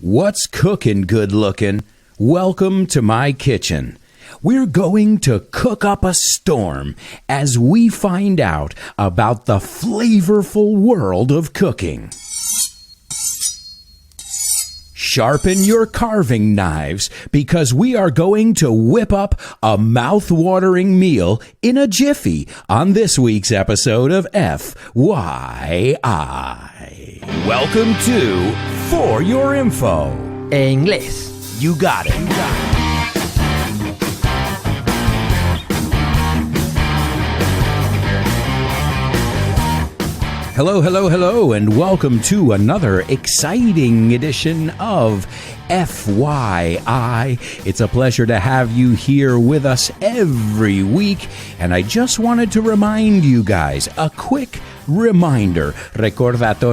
What's cooking, good looking? Welcome to my kitchen. We're going to cook up a storm as we find out about the flavorful world of cooking. Sharpen your carving knives because we are going to whip up a mouth-watering meal in a jiffy on this week's episode of FYI. Welcome to For Your Info. En inglés. You got it. Hello, hello, hello, and welcome to another exciting edition of FYI. It's a pleasure to have you here with us every week, and I just wanted to remind you guys, a quick reminder, recordatorio.